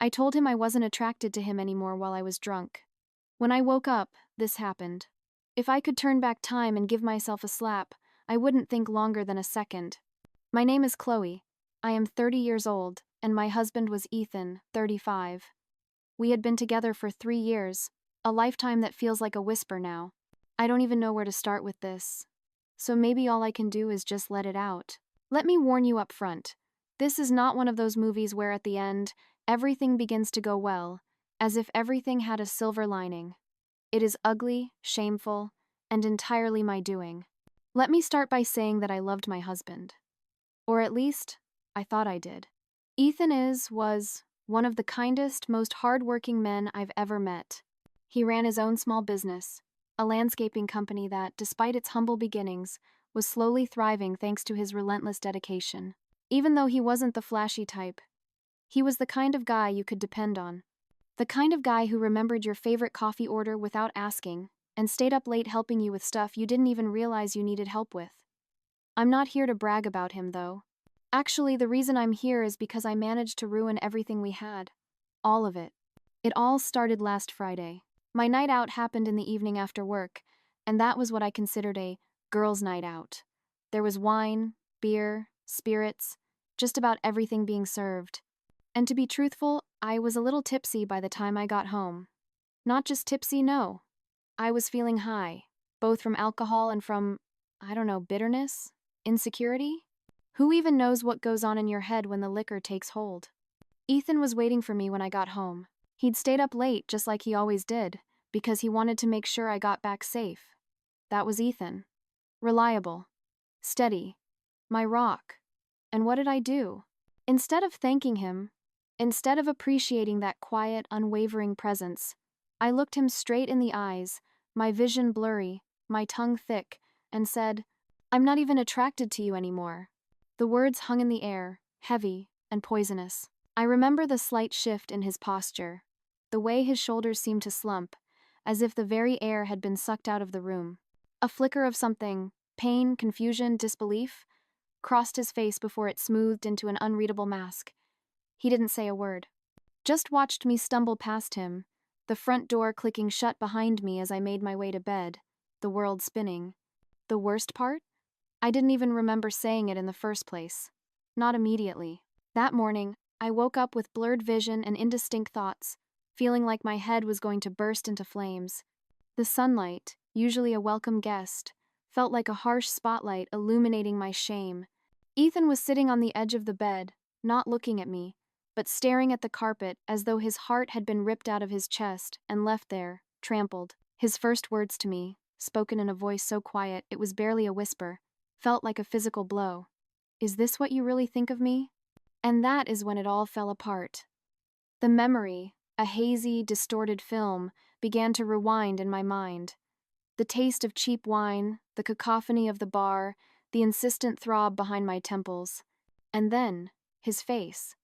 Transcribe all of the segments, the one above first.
I told him I wasn't attracted to him anymore while I was drunk. When I woke up, this happened. If I could turn back time and give myself a slap, I wouldn't think longer than a second. My name is Chloe. I am 30 years old, and my husband was Ethan, 35. We had been together for 3 years, a lifetime that feels like a whisper now. I don't even know where to start with this. So maybe all I can do is just let it out. Let me warn you up front. This is not one of those movies where at the end, everything begins to go well, as if everything had a silver lining. It is ugly, shameful, and entirely my doing. Let me start by saying that I loved my husband. Or at least, I thought I did. Ethan was one of the kindest, most hard-working men I've ever met. He ran his own small business, a landscaping company that, despite its humble beginnings, was slowly thriving thanks to his relentless dedication. Even though he wasn't the flashy type, he was the kind of guy you could depend on. The kind of guy who remembered your favorite coffee order without asking, and stayed up late helping you with stuff you didn't even realize you needed help with. I'm not here to brag about him, though. Actually, the reason I'm here is because I managed to ruin everything we had. All of it. It all started last Friday. My night out happened in the evening after work, and that was what I considered a girls' night out. There was wine, beer, spirits, just about everything being served. And to be truthful, I was a little tipsy by the time I got home. Not just tipsy, no. I was feeling high, both from alcohol and from, I don't know, bitterness? Insecurity? Who even knows what goes on in your head when the liquor takes hold? Ethan was waiting for me when I got home. He'd stayed up late just like he always did, because he wanted to make sure I got back safe. That was Ethan. Reliable. Steady. My rock. And what did I do? Instead of thanking him, instead of appreciating that quiet, unwavering presence, I looked him straight in the eyes, my vision blurry, my tongue thick, and said, "I'm not even attracted to you anymore." The words hung in the air, heavy and poisonous. I remember the slight shift in his posture, the way his shoulders seemed to slump, as if the very air had been sucked out of the room. A flicker of something, pain, confusion, disbelief, crossed his face before it smoothed into an unreadable mask. He didn't say a word. Just watched me stumble past him, the front door clicking shut behind me as I made my way to bed, the world spinning. The worst part? I didn't even remember saying it in the first place. Not immediately. That morning, I woke up with blurred vision and indistinct thoughts, feeling like my head was going to burst into flames. The sunlight, usually a welcome guest, felt like a harsh spotlight illuminating my shame. Ethan was sitting on the edge of the bed, not looking at me, but staring at the carpet as though his heart had been ripped out of his chest and left there, trampled. His first words to me, spoken in a voice so quiet it was barely a whisper, felt like a physical blow. "Is this what you really think of me?" And that is when it all fell apart. The memory, a hazy, distorted film, began to rewind in my mind. The taste of cheap wine, the cacophony of the bar, the insistent throb behind my temples. And then, his face.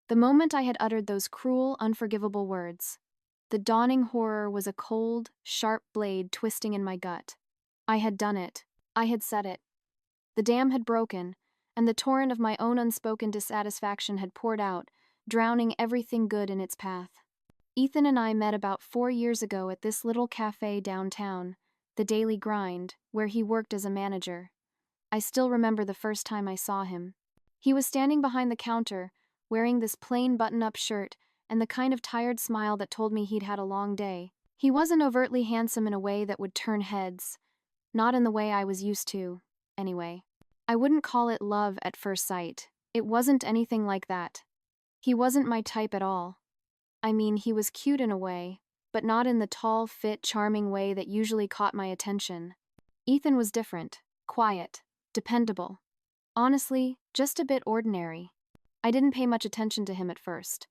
The moment I had uttered those cruel, unforgivable words. The dawning horror was a cold, sharp blade twisting in my gut. I had done it. I had said it. The dam had broken, and the torrent of my own unspoken dissatisfaction had poured out, drowning everything good in its path. Ethan and I met about 4 years ago at this little cafe downtown, the Daily Grind, where he worked as a manager. I still remember the first time I saw him. He was standing behind the counter, wearing this plain button-up shirt and the kind of tired smile that told me he'd had a long day. He wasn't overtly handsome in a way that would turn heads, not in the way I was used to, anyway. I wouldn't call it love at first sight. It wasn't anything like that. He wasn't my type at all. I mean, he was cute in a way, but not in the tall, fit, charming way that usually caught my attention. Ethan was different, quiet, dependable. Honestly, just a bit ordinary. I didn't pay much attention to him at first.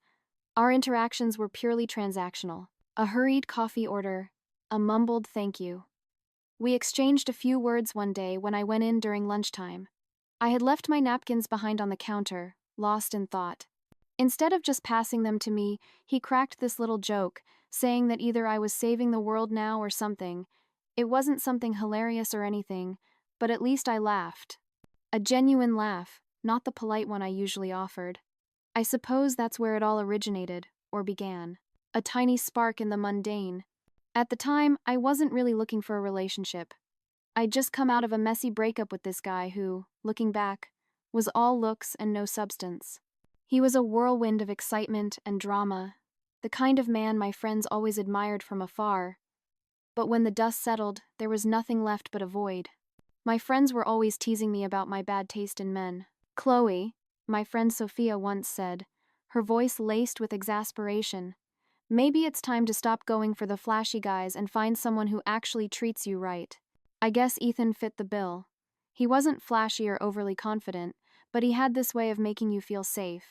Our interactions were purely transactional. A hurried coffee order, a mumbled thank you. We exchanged a few words one day when I went in during lunchtime. I had left my napkins behind on the counter, lost in thought. Instead of just passing them to me, he cracked this little joke, saying that either I was saving the world now or something. It wasn't something hilarious or anything, but at least I laughed. A genuine laugh, not the polite one I usually offered. I suppose that's where it all originated, or began. A tiny spark in the mundane. At the time, I wasn't really looking for a relationship. I'd just come out of a messy breakup with this guy who, looking back, was all looks and no substance. He was a whirlwind of excitement and drama, the kind of man my friends always admired from afar. But when the dust settled, there was nothing left but a void. My friends were always teasing me about my bad taste in men. Chloe, my friend Sophia once said, her voice laced with exasperation, maybe it's time to stop going for the flashy guys and find someone who actually treats you right. I guess Ethan fit the bill. He wasn't flashy or overly confident, but he had this way of making you feel safe.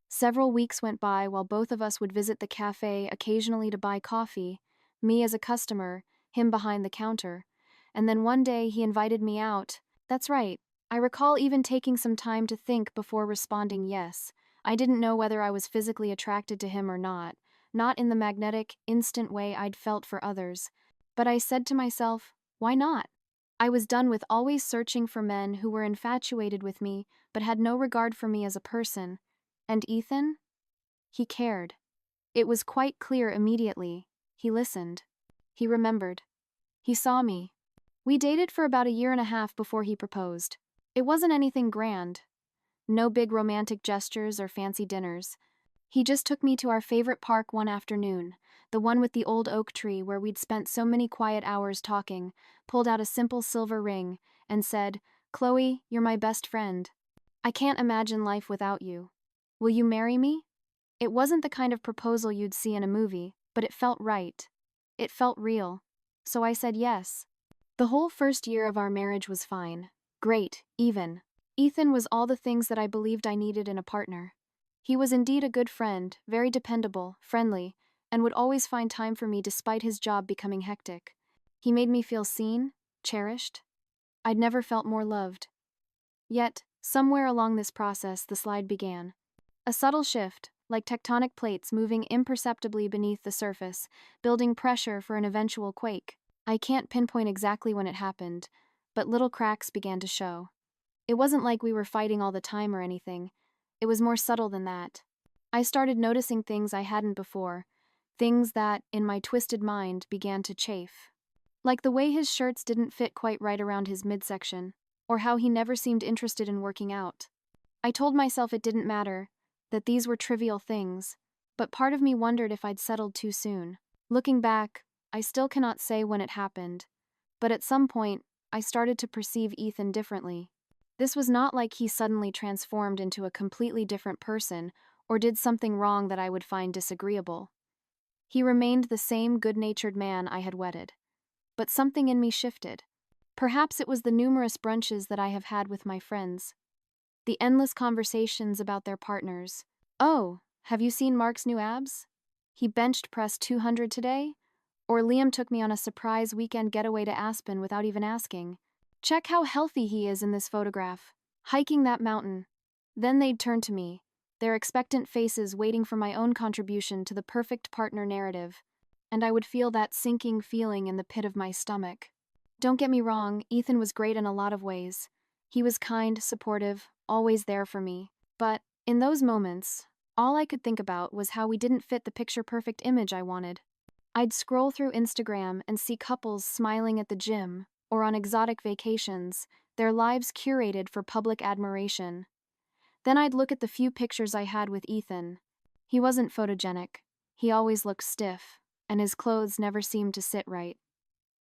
Several weeks went by while both of us would visit the cafe occasionally to buy coffee, me as a customer, him behind the counter. And then one day he invited me out. That's right. I recall even taking some time to think before responding yes. I didn't know whether I was physically attracted to him or not in the magnetic, instant way I'd felt for others. But I said to myself, why not? I was done with always searching for men who were infatuated with me but had no regard for me as a person. And Ethan? He cared. It was quite clear immediately. He listened. He remembered. He saw me. We dated for about a year and a half before he proposed. It wasn't anything grand. No big romantic gestures or fancy dinners. He just took me to our favorite park one afternoon, the one with the old oak tree where we'd spent so many quiet hours talking, pulled out a simple silver ring, and said, "Chloe, you're my best friend. I can't imagine life without you. Will you marry me?" It wasn't the kind of proposal you'd see in a movie, but it felt right. It felt real. So I said yes. The whole first year of our marriage was fine. Great, even. Ethan was all the things that I believed I needed in a partner. He was indeed a good friend, very dependable, friendly, and would always find time for me despite his job becoming hectic. He made me feel seen, cherished. I'd never felt more loved. Yet, somewhere along this process, the slide began. A subtle shift, like tectonic plates moving imperceptibly beneath the surface, building pressure for an eventual quake. I can't pinpoint exactly when it happened, but little cracks began to show. It wasn't like we were fighting all the time or anything. It was more subtle than that. I started noticing things I hadn't before, things that, in my twisted mind, began to chafe. Like the way his shirts didn't fit quite right around his midsection, or how he never seemed interested in working out. I told myself it didn't matter, that these were trivial things, but part of me wondered if I'd settled too soon. Looking back, I still cannot say when it happened, but at some point, I started to perceive Ethan differently. This was not like he suddenly transformed into a completely different person or did something wrong that I would find disagreeable. He remained the same good-natured man I had wedded. But something in me shifted. Perhaps it was the numerous brunches that I have had with my friends. The endless conversations about their partners. "Oh, have you seen Mark's new abs? He benched pressed 200 today?" Or Liam took me on a surprise weekend getaway to Aspen without even asking. "Check how healthy he is in this photograph. Hiking that mountain." Then they'd turn to me, their expectant faces waiting for my own contribution to the perfect partner narrative, and I would feel that sinking feeling in the pit of my stomach. Don't get me wrong, Ethan was great in a lot of ways. He was kind, supportive, always there for me. But, in those moments, all I could think about was how we didn't fit the picture-perfect image I wanted. I'd scroll through Instagram and see couples smiling at the gym, or on exotic vacations, their lives curated for public admiration. Then I'd look at the few pictures I had with Ethan. He wasn't photogenic. He always looked stiff, and his clothes never seemed to sit right.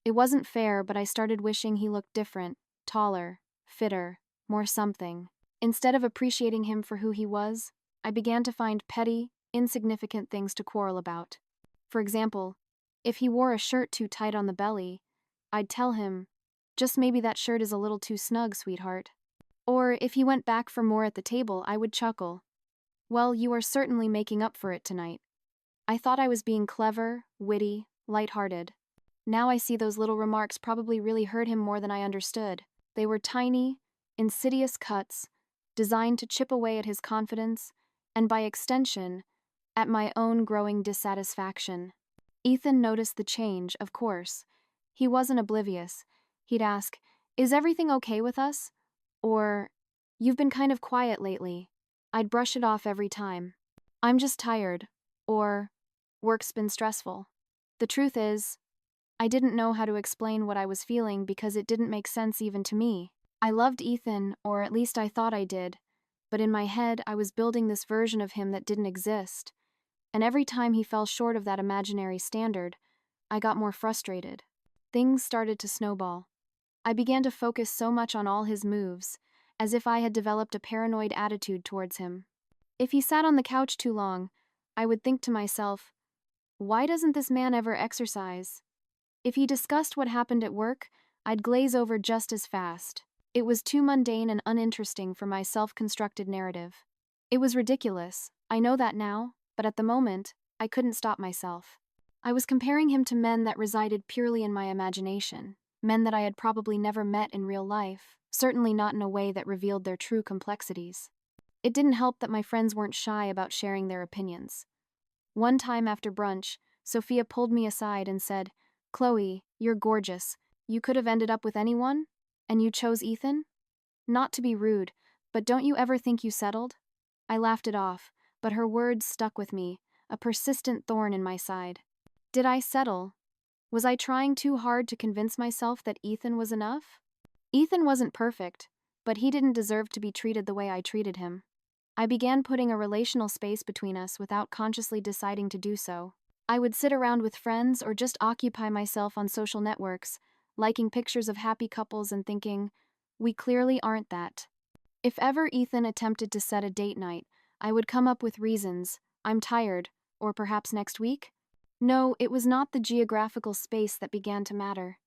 It wasn't fair, but I started wishing he looked different, taller, fitter, more something. Instead of appreciating him for who he was, I began to find petty, insignificant things to quarrel about. For example, if he wore a shirt too tight on the belly, I'd tell him, "Just maybe that shirt is a little too snug, sweetheart." Or if he went back for more at the table, I would chuckle. "Well, you are certainly making up for it tonight." I thought I was being clever, witty, light-hearted. Now I see those little remarks probably really hurt him more than I understood. They were tiny, insidious cuts, designed to chip away at his confidence, and by extension, at my own growing dissatisfaction. Ethan noticed the change, of course. He wasn't oblivious. He'd ask, "Is everything okay with us?" Or, "You've been kind of quiet lately." I'd brush it off every time. "I'm just tired." or work's been stressful. The truth is, I didn't know how to explain what I was feeling because it didn't make sense even to me. I loved Ethan, or at least I thought I did, but in my head I was building this version of him that didn't exist, and every time he fell short of that imaginary standard, I got more frustrated. Things started to snowball. I began to focus so much on all his moves, as if I had developed a paranoid attitude towards him. If he sat on the couch too long, I would think to myself, why doesn't this man ever exercise? If he discussed what happened at work, I'd glaze over just as fast. It was too mundane and uninteresting for my self-constructed narrative. It was ridiculous, I know that now, but at the moment, I couldn't stop myself. I was comparing him to men that resided purely in my imagination, men that I had probably never met in real life, certainly not in a way that revealed their true complexities. It didn't help that my friends weren't shy about sharing their opinions. One time after brunch, Sophia pulled me aside and said, "Chloe, you're gorgeous. You could have ended up with anyone? And you chose Ethan? Not to be rude, but don't you ever think you settled?" I laughed it off, but her words stuck with me, a persistent thorn in my side. Did I settle? Was I trying too hard to convince myself that Ethan was enough? Ethan wasn't perfect, but he didn't deserve to be treated the way I treated him. I began putting a relational space between us without consciously deciding to do so. I would sit around with friends or just occupy myself on social networks, liking pictures of happy couples and thinking, we clearly aren't that. If ever Ethan attempted to set a date night, I would come up with reasons, I'm tired, or perhaps next week? No, it was not the geographical space that began to matter.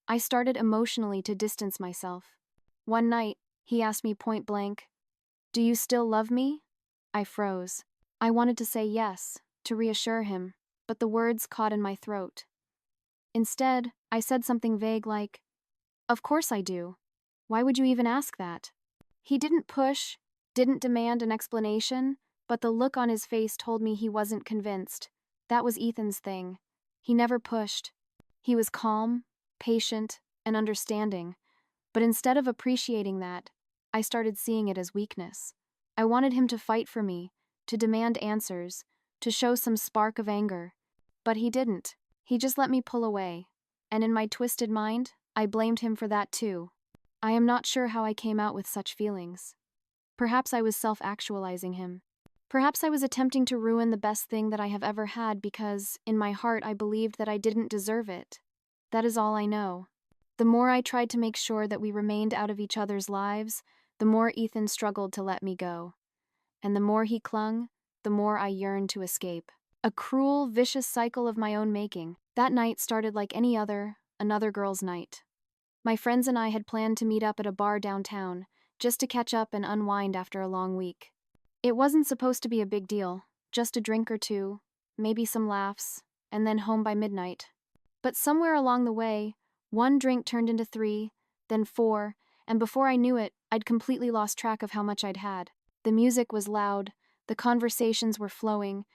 I started emotionally to distance myself. One night, he asked me point blank, "Do you still love me?" I froze. I wanted to say yes, to reassure him, but the words caught in my throat. Instead, I said something vague like, "Of course I do. Why would you even ask that?" He didn't push, didn't demand an explanation, but the look on his face told me he wasn't convinced. That was Ethan's thing. He never pushed. He was calm, patient, and understanding, but instead of appreciating that, I started seeing it as weakness. I wanted him to fight for me, to demand answers, to show some spark of anger. But he didn't. He just let me pull away, and in my twisted mind, I blamed him for that too. I am not sure how I came out with such feelings. Perhaps I was self-actualizing him. Perhaps I was attempting to ruin the best thing that I have ever had because, in my heart, I believed that I didn't deserve it. That is all I know. The more I tried to make sure that we remained out of each other's lives, the more Ethan struggled to let me go. And the more he clung, the more I yearned to escape. A cruel, vicious cycle of my own making. That night started like any other, another girl's night. My friends and I had planned to meet up at a bar downtown, just to catch up and unwind after a long week. It wasn't supposed to be a big deal, just a drink or two, maybe some laughs, and then home by midnight. But somewhere along the way, one drink turned into 3, then 4, and before I knew it, I'd completely lost track of how much I'd had. The music was loud, the conversations were flowing,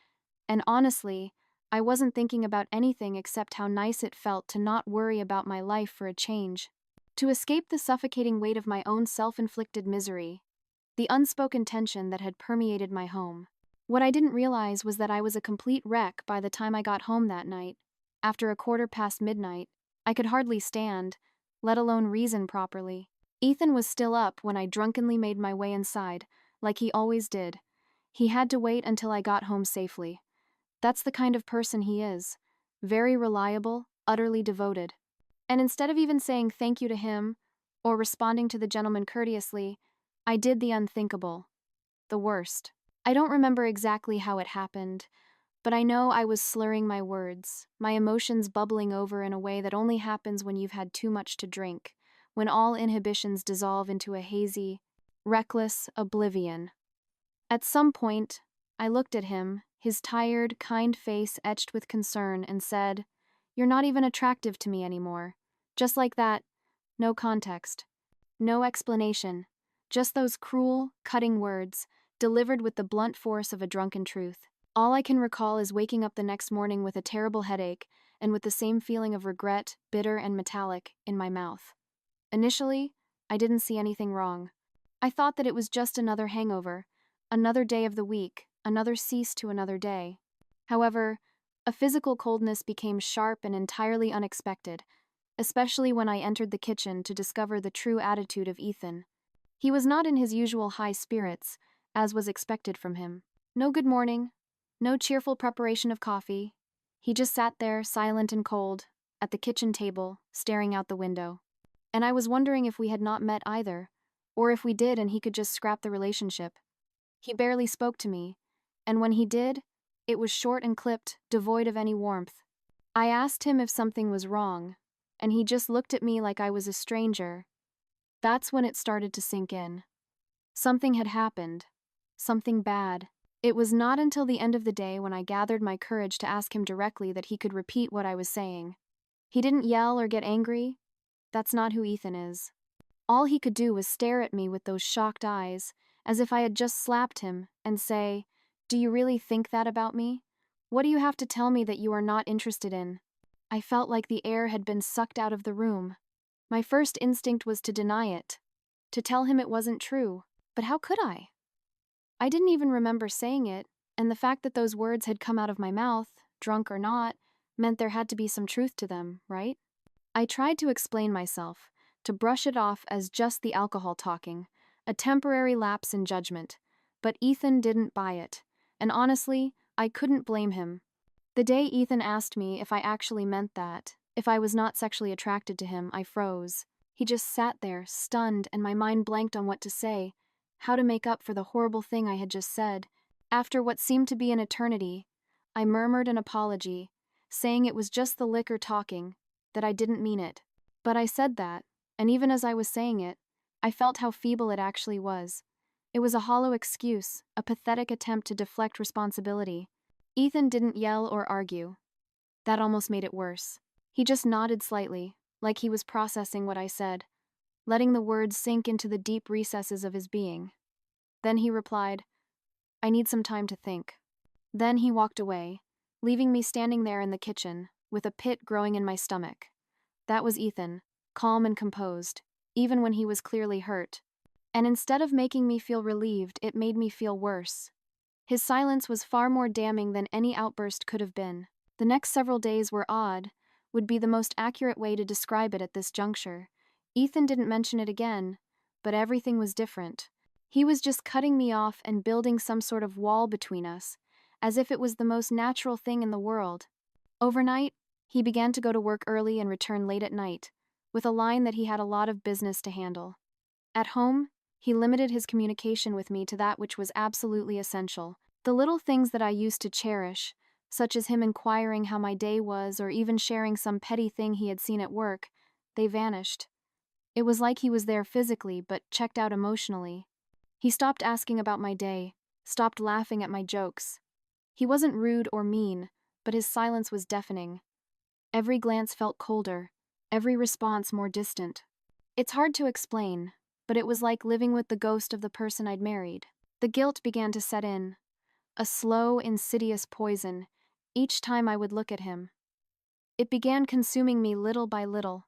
and honestly, I wasn't thinking about anything except how nice it felt to not worry about my life for a change. To escape the suffocating weight of my own self-inflicted misery, the unspoken tension that had permeated my home. What I didn't realize was that I was a complete wreck by the time I got home that night. After midnight, I could hardly stand, let alone reason properly. Ethan was still up when I drunkenly made my way inside, like he always did. He had to wait until I got home safely. That's the kind of person he is. Very reliable, utterly devoted. And instead of even saying thank you to him, or responding to the gentleman courteously, I did the unthinkable. The worst. I don't remember exactly how it happened, but I know I was slurring my words, my emotions bubbling over in a way that only happens when you've had too much to drink, when all inhibitions dissolve into a hazy, reckless oblivion. At some point, I looked at him, his tired, kind face etched with concern, and said, "You're not even attractive to me anymore." Just like that, no context, no explanation, just those cruel, cutting words, delivered with the blunt force of a drunken truth. All I can recall is waking up the next morning with a terrible headache and with the same feeling of regret, bitter and metallic, in my mouth. Initially, I didn't see anything wrong. I thought that it was just another hangover, another day of the week, another cease to another day. However, a physical coldness became sharp and entirely unexpected, especially when I entered the kitchen to discover the true attitude of Ethan. He was not in his usual high spirits, as was expected from him. No good morning, no cheerful preparation of coffee. He just sat there, silent and cold, at the kitchen table, staring out the window. And I was wondering if we had not met either, or if we did and he could just scrap the relationship. He barely spoke to me, and when he did, it was short and clipped, devoid of any warmth. I asked him if something was wrong, and he just looked at me like I was a stranger. That's when it started to sink in. Something had happened. Something bad. It was not until the end of the day when I gathered my courage to ask him directly that he could repeat what I was saying. He didn't yell or get angry. That's not who Ethan is. All he could do was stare at me with those shocked eyes, as if I had just slapped him, and say, "Do you really think that about me? What do you have to tell me that you are not interested in?" I felt like the air had been sucked out of the room. My first instinct was to deny it, to tell him it wasn't true. But how could I? I didn't even remember saying it, and the fact that those words had come out of my mouth, drunk or not, meant there had to be some truth to them, right? I tried to explain myself, to brush it off as just the alcohol talking, a temporary lapse in judgment, but Ethan didn't buy it, and honestly, I couldn't blame him. The day Ethan asked me if I actually meant that, if I was not sexually attracted to him, I froze. He just sat there, stunned, and my mind blanked on what to say, how to make up for the horrible thing I had just said. After what seemed to be an eternity, I murmured an apology, saying it was just the liquor talking, that I didn't mean it. But I said that, and even as I was saying it, I felt how feeble it actually was. It was a hollow excuse, a pathetic attempt to deflect responsibility. Ethan didn't yell or argue. That almost made it worse. He just nodded slightly, like he was processing what I said, letting the words sink into the deep recesses of his being. Then he replied, "I need some time to think." Then he walked away, leaving me standing there in the kitchen, with a pit growing in my stomach. That was Ethan, calm and composed, even when he was clearly hurt. And instead of making me feel relieved, it made me feel worse. His silence was far more damning than any outburst could have been. The next several days were odd, would be the most accurate way to describe it at this juncture. Ethan didn't mention it again, but everything was different. He was just cutting me off and building some sort of wall between us, as if it was the most natural thing in the world. Overnight, he began to go to work early and return late at night, with a line that he had a lot of business to handle. At home, he limited his communication with me to that which was absolutely essential. The little things that I used to cherish, such as him inquiring how my day was or even sharing some petty thing he had seen at work, they vanished. It was like he was there physically but checked out emotionally. He stopped asking about my day, stopped laughing at my jokes. He wasn't rude or mean, but his silence was deafening. Every glance felt colder, every response more distant. It's hard to explain, but it was like living with the ghost of the person I'd married. The guilt began to set in, a slow, insidious poison, each time I would look at him. It began consuming me little by little.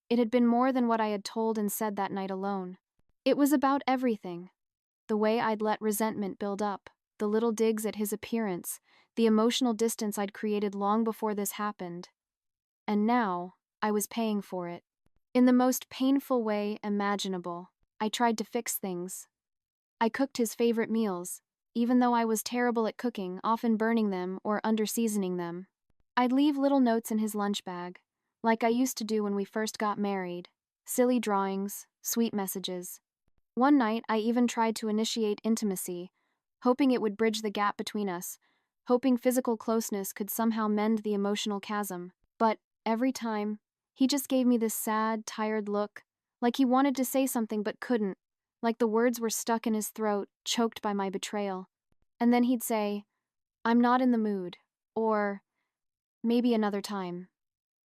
It had been more than what I had told and said that night alone. It was about everything. The way I'd let resentment build up, the little digs at his appearance, the emotional distance I'd created long before this happened. And now, I was paying for it. In the most painful way imaginable, I tried to fix things. I cooked his favorite meals, even though I was terrible at cooking, often burning them or under-seasoning them. I'd leave little notes in his lunch bag, like I used to do when we first got married. Silly drawings, sweet messages. One night, I even tried to initiate intimacy, hoping it would bridge the gap between us, hoping physical closeness could somehow mend the emotional chasm. But every time, he just gave me this sad, tired look, like he wanted to say something but couldn't, like the words were stuck in his throat, choked by my betrayal. And then he'd say, "I'm not in the mood," or, "Maybe another time."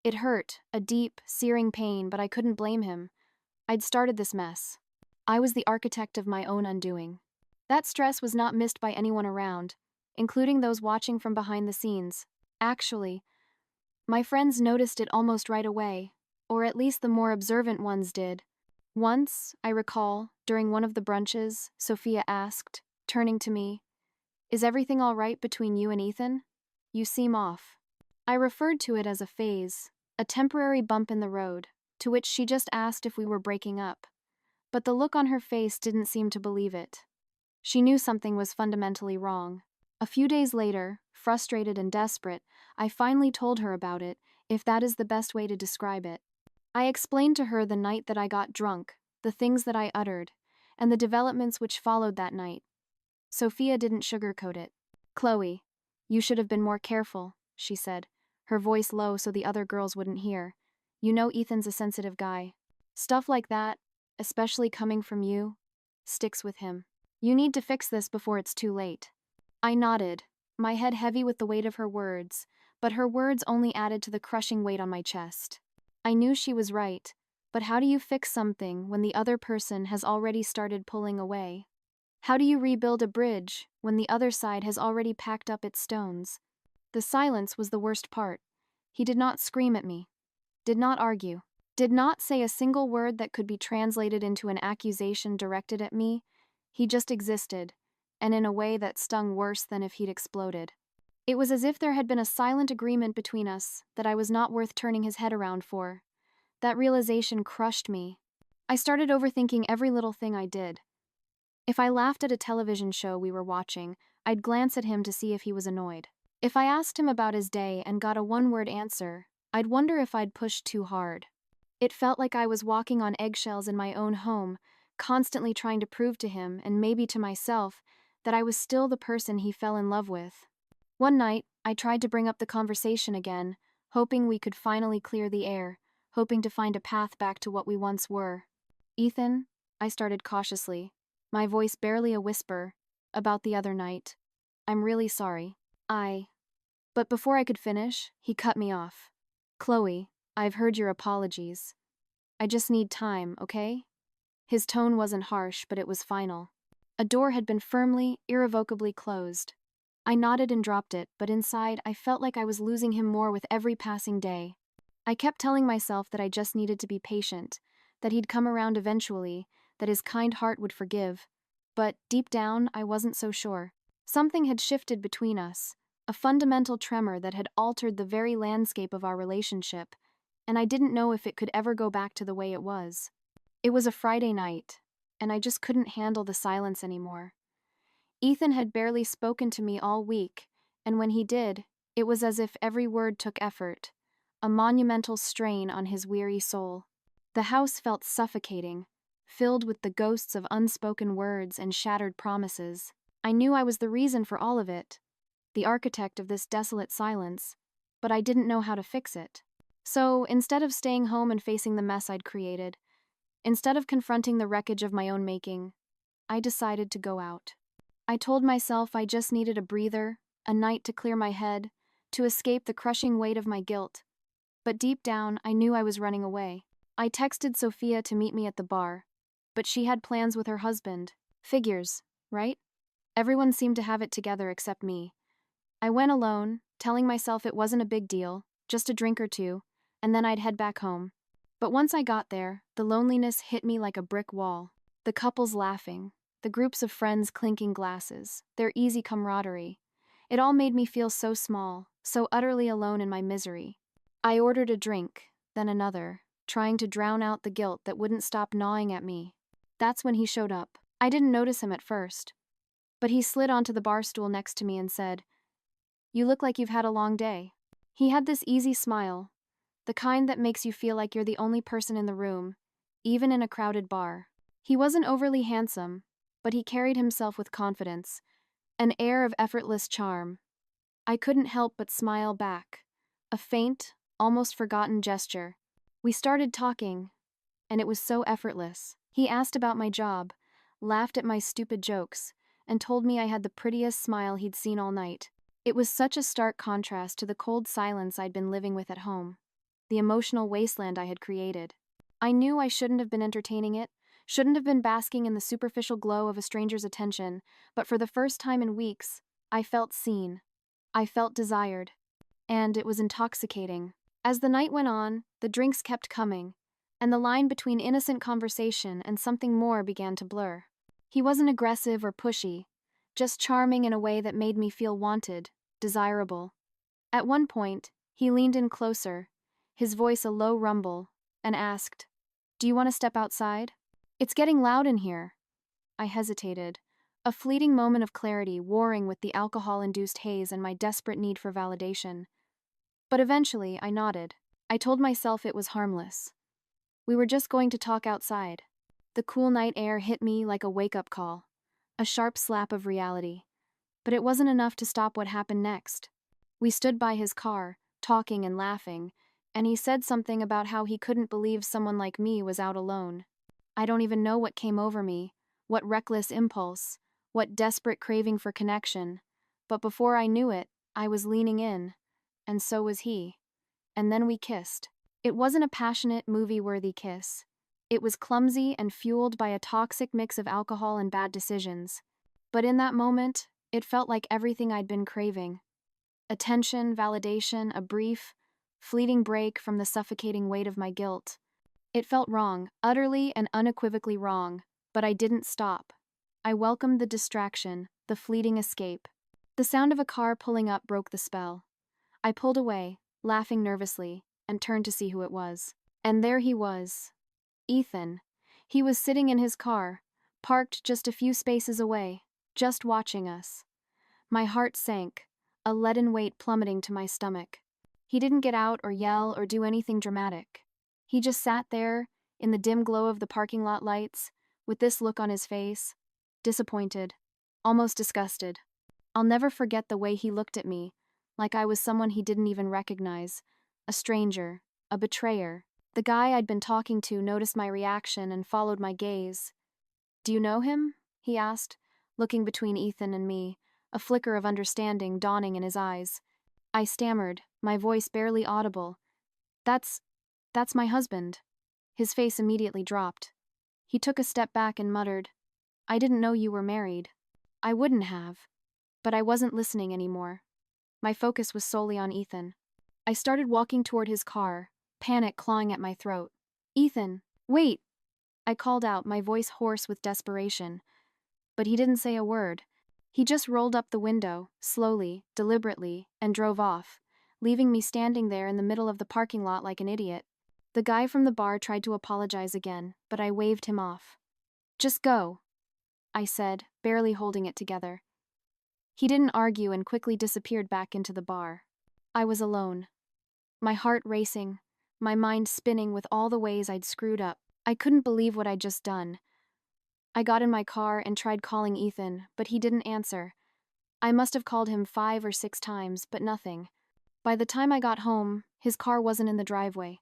It hurt, a deep, searing pain, but I couldn't blame him. I'd started this mess. I was the architect of my own undoing. That stress was not missed by anyone around, including those watching from behind the scenes. Actually, my friends noticed it almost right away, or at least the more observant ones did. Once, I recall, during one of the brunches, Sophia asked, turning to me, "Is everything all right between you and Ethan? you seem off." I referred to it as a phase, a temporary bump in the road, to which she just asked if we were breaking up. But the look on her face didn't seem to believe it. She knew something was fundamentally wrong. A few days later, frustrated and desperate, I finally told her about it, if that is the best way to describe it. I explained to her the night that I got drunk, the things that I uttered, and the developments which followed that night. Sophia didn't sugarcoat it. "Chloe, you should have been more careful," she said, her voice low so the other girls wouldn't hear. "You know Ethan's a sensitive guy. Stuff like that, especially coming from you, sticks with him. You need to fix this before it's too late." I nodded, my head heavy with the weight of her words, but her words only added to the crushing weight on my chest. I knew she was right, but how do you fix something when the other person has already started pulling away? How do you rebuild a bridge when the other side has already packed up its stones? The silence was the worst part. He did not scream at me, did not argue, did not say a single word that could be translated into an accusation directed at me. He just existed, and in a way that stung worse than if he'd exploded. It was as if there had been a silent agreement between us that I was not worth turning his head around for. That realization crushed me. I started overthinking every little thing I did. If I laughed at a television show we were watching, I'd glance at him to see if he was annoyed. If I asked him about his day and got a one-word answer, I'd wonder if I'd pushed too hard. It felt like I was walking on eggshells in my own home, constantly trying to prove to him, and maybe to myself, that I was still the person he fell in love with. One night, I tried to bring up the conversation again, hoping we could finally clear the air, hoping to find a path back to what we once were. "Ethan," I started cautiously, my voice barely a whisper, "about the other night. I'm really sorry. But before I could finish, he cut me off. "Chloe, I've heard your apologies. I just need time, okay?" His tone wasn't harsh, but it was final. A door had been firmly, irrevocably closed. I nodded and dropped it, but inside I felt like I was losing him more with every passing day. I kept telling myself that I just needed to be patient, that he'd come around eventually, that his kind heart would forgive. But deep down, I wasn't so sure. Something had shifted between us, a fundamental tremor that had altered the very landscape of our relationship, and I didn't know if it could ever go back to the way it was. It was a Friday night, and I just couldn't handle the silence anymore. Ethan had barely spoken to me all week, and when he did, it was as if every word took effort, a monumental strain on his weary soul. The house felt suffocating, filled with the ghosts of unspoken words and shattered promises. I knew I was the reason for all of it, the architect of this desolate silence, but I didn't know how to fix it. So, instead of staying home and facing the mess I'd created, instead of confronting the wreckage of my own making, I decided to go out. I told myself I just needed a breather, a night to clear my head, to escape the crushing weight of my guilt. But deep down, I knew I was running away. I texted Sophia to meet me at the bar, but she had plans with her husband. Figures, right? Everyone seemed to have it together except me. I went alone, telling myself it wasn't a big deal, just a drink or two, and then I'd head back home. But once I got there, the loneliness hit me like a brick wall. The couples laughing, the groups of friends clinking glasses, their easy camaraderie. It all made me feel so small, so utterly alone in my misery. I ordered a drink, then another, trying to drown out the guilt that wouldn't stop gnawing at me. That's when he showed up. I didn't notice him at first, but he slid onto the bar stool next to me and said, "You look like you've had a long day." He had this easy smile, the kind that makes you feel like you're the only person in the room, even in a crowded bar. He wasn't overly handsome, but he carried himself with confidence, an air of effortless charm. I couldn't help but smile back, a faint, almost forgotten gesture. We started talking, and it was so effortless. He asked about my job, laughed at my stupid jokes, and told me I had the prettiest smile he'd seen all night. It was such a stark contrast to the cold silence I'd been living with at home, the emotional wasteland I had created. I knew I shouldn't have been entertaining it, shouldn't have been basking in the superficial glow of a stranger's attention, but for the first time in weeks, I felt seen. I felt desired. And it was intoxicating. As the night went on, the drinks kept coming, and the line between innocent conversation and something more began to blur. He wasn't aggressive or pushy, just charming in a way that made me feel wanted, desirable. At one point, he leaned in closer, his voice a low rumble, and asked, "Do you want to step outside? It's getting loud in here." I hesitated, a fleeting moment of clarity warring with the alcohol-induced haze and my desperate need for validation. But eventually, I nodded. I told myself it was harmless. We were just going to talk outside. The cool night air hit me like a wake-up call, a sharp slap of reality. But it wasn't enough to stop what happened next. We stood by his car, talking and laughing, and he said something about how he couldn't believe someone like me was out alone. I don't even know what came over me, what reckless impulse, what desperate craving for connection. But before I knew it, I was leaning in, and so was he. And then we kissed. It wasn't a passionate, movie-worthy kiss. It was clumsy and fueled by a toxic mix of alcohol and bad decisions. But in that moment, it felt like everything I'd been craving. Attention, validation, a brief, fleeting break from the suffocating weight of my guilt. It felt wrong, utterly and unequivocally wrong, but I didn't stop. I welcomed the distraction, the fleeting escape. The sound of a car pulling up broke the spell. I pulled away, laughing nervously, and turned to see who it was. And there he was. Ethan. He was sitting in his car, parked just a few spaces away, just watching us. My heart sank, a leaden weight plummeting to my stomach. He didn't get out or yell or do anything dramatic. He just sat there, in the dim glow of the parking lot lights, with this look on his face, disappointed, almost disgusted. I'll never forget the way he looked at me, like I was someone he didn't even recognize, a stranger, a betrayer. The guy I'd been talking to noticed my reaction and followed my gaze. "Do you know him?" he asked, looking between Ethan and me, a flicker of understanding dawning in his eyes. I stammered, my voice barely audible. That's my husband." His face immediately dropped. He took a step back and muttered, "I didn't know you were married." I wouldn't have. But I wasn't listening anymore. My focus was solely on Ethan. I started walking toward his car, panic clawing at my throat. "Ethan, wait!" I called out, my voice hoarse with desperation. But he didn't say a word. He just rolled up the window, slowly, deliberately, and drove off, leaving me standing there in the middle of the parking lot like an idiot. The guy from the bar tried to apologize again, but I waved him off. "Just go," I said, barely holding it together. He didn't argue and quickly disappeared back into the bar. I was alone. My heart racing, my mind spinning with all the ways I'd screwed up. I couldn't believe what I'd just done. I got in my car and tried calling Ethan, but he didn't answer. I must have called him 5 or 6 times, but nothing. By the time I got home, his car wasn't in the driveway.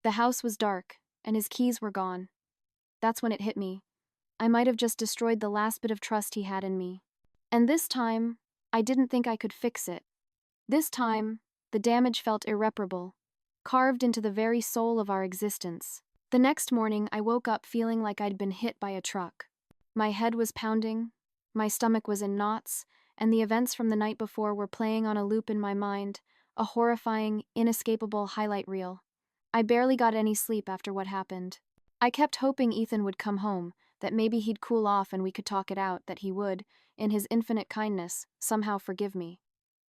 The house was dark, and his keys were gone. That's when it hit me. I might have just destroyed the last bit of trust he had in me. And this time, I didn't think I could fix it. This time, the damage felt irreparable, carved into the very soul of our existence. The next morning, I woke up feeling like I'd been hit by a truck. My head was pounding, my stomach was in knots, and the events from the night before were playing on a loop in my mind, a horrifying, inescapable highlight reel. I barely got any sleep after what happened. I kept hoping Ethan would come home, that maybe he'd cool off and we could talk it out, that he would, in his infinite kindness, somehow forgive me.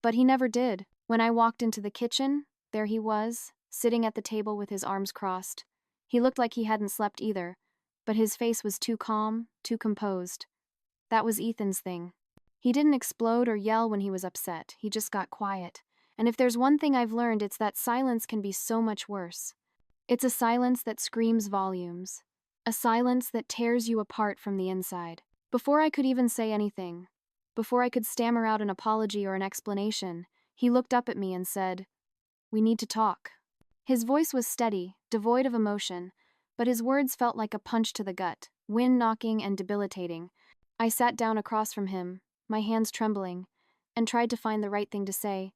But he never did. When I walked into the kitchen, there he was, sitting at the table with his arms crossed. He looked like he hadn't slept either, but his face was too calm, too composed. That was Ethan's thing. He didn't explode or yell when he was upset, he just got quiet. And if there's one thing I've learned, it's that silence can be so much worse. It's a silence that screams volumes. A silence that tears you apart from the inside. Before I could even say anything, before I could stammer out an apology or an explanation, he looked up at me and said, "We need to talk." His voice was steady, devoid of emotion, but his words felt like a punch to the gut, wind-knocking and debilitating. I sat down across from him, my hands trembling, and tried to find the right thing to say,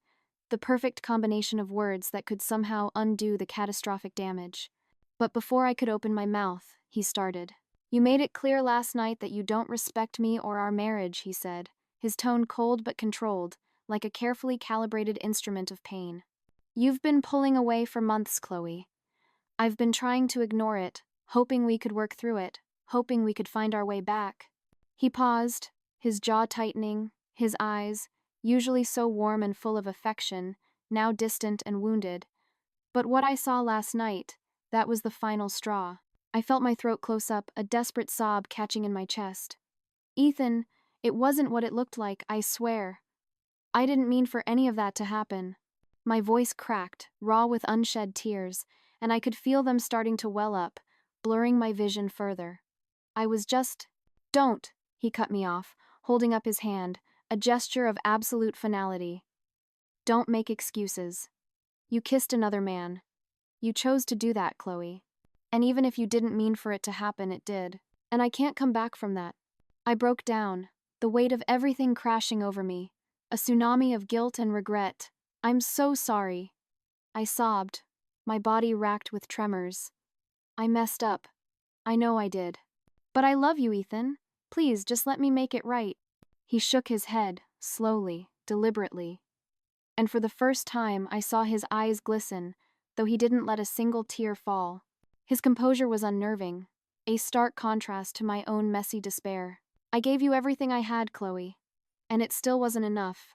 the perfect combination of words that could somehow undo the catastrophic damage. But before I could open my mouth, he started. "You made it clear last night that you don't respect me or our marriage," he said, his tone cold but controlled, like a carefully calibrated instrument of pain. "You've been pulling away for months, Chloe. I've been trying to ignore it, hoping we could work through it, hoping we could find our way back." He paused, his jaw tightening, his eyes, usually so warm and full of affection, now distant and wounded. But what I saw last night, that was the final straw. I felt my throat close up, a desperate sob catching in my chest. Ethan, it wasn't what it looked like, I swear. I didn't mean for any of that to happen. My voice cracked, raw with unshed tears, and I could feel them starting to well up, blurring my vision further. I was just... Don't, he cut me off, holding up his hand, a gesture of absolute finality. Don't make excuses. You kissed another man. You chose to do that, Chloe. And even if you didn't mean for it to happen, it did. And I can't come back from that. I broke down, the weight of everything crashing over me, a tsunami of guilt and regret. I'm so sorry. I sobbed, my body racked with tremors. I messed up. I know I did. But I love you, Ethan. Please, just let me make it right. He shook his head, slowly, deliberately. And for the first time, I saw his eyes glisten, though he didn't let a single tear fall. His composure was unnerving, a stark contrast to my own messy despair. I gave you everything I had, Chloe. And it still wasn't enough.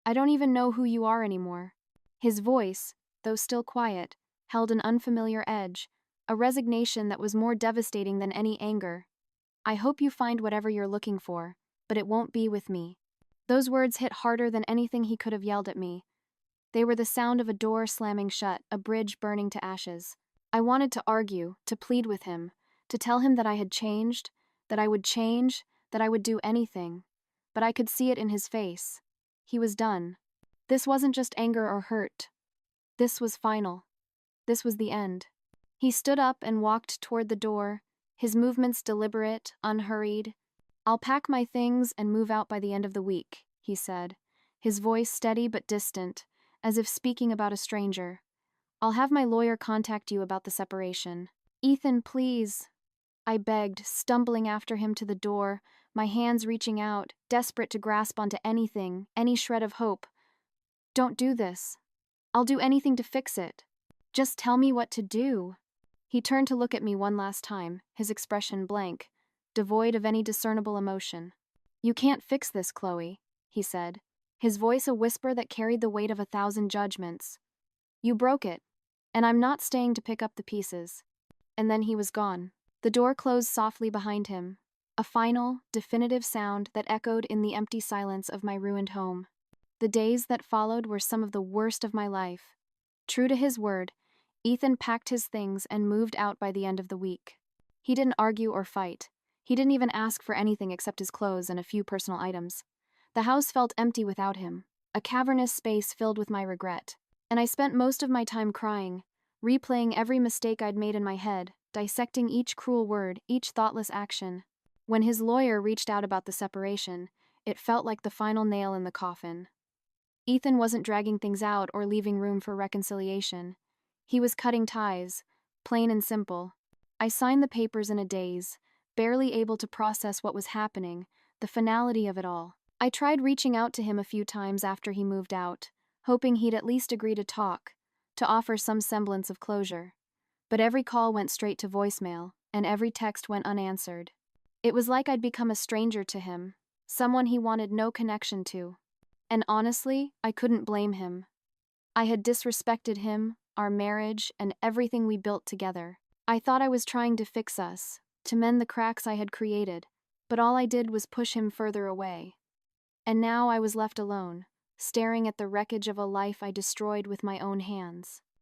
I don't even know who you are anymore. His voice, though still quiet, held an unfamiliar edge, a resignation that was more devastating than any anger. I hope you find whatever you're looking for, but it won't be with me. Those words hit harder than anything he could have yelled at me. They were the sound of a door slamming shut, a bridge burning to ashes. I wanted to argue, to plead with him, to tell him that I had changed, that I would change, that I would do anything. But I could see it in his face. He was done. This wasn't just anger or hurt. This was final. This was the end. He stood up and walked toward the door, his movements deliberate, unhurried. I'll pack my things and move out by the end of the week, he said, his voice steady but distant, as if speaking about a stranger. I'll have my lawyer contact you about the separation. Ethan, please, I begged, stumbling after him to the door, my hands reaching out, desperate to grasp onto anything, any shred of hope. Don't do this. I'll do anything to fix it. Just tell me what to do. He turned to look at me one last time, his expression blank, devoid of any discernible emotion. You can't fix this, Chloe, he said, his voice a whisper that carried the weight of 1,000 judgments. You broke it, and I'm not staying to pick up the pieces. And then he was gone. The door closed softly behind him, a final, definitive sound that echoed in the empty silence of my ruined home. The days that followed were some of the worst of my life. True to his word, Ethan packed his things and moved out by the end of the week. He didn't argue or fight. He didn't even ask for anything except his clothes and a few personal items. The house felt empty without him, a cavernous space filled with my regret. And I spent most of my time crying, replaying every mistake I'd made in my head, dissecting each cruel word, each thoughtless action. When his lawyer reached out about the separation, it felt like the final nail in the coffin. Ethan wasn't dragging things out or leaving room for reconciliation. He was cutting ties, plain and simple. I signed the papers in a daze, barely able to process what was happening, the finality of it all. I tried reaching out to him a few times after he moved out, hoping he'd at least agree to talk, to offer some semblance of closure. But every call went straight to voicemail, and every text went unanswered. It was like I'd become a stranger to him, someone he wanted no connection to. And honestly, I couldn't blame him. I had disrespected him, our marriage, and everything we built together. I thought I was trying to fix us, to mend the cracks I had created, but all I did was push him further away. And now I was left alone, staring at the wreckage of a life I destroyed with my own hands.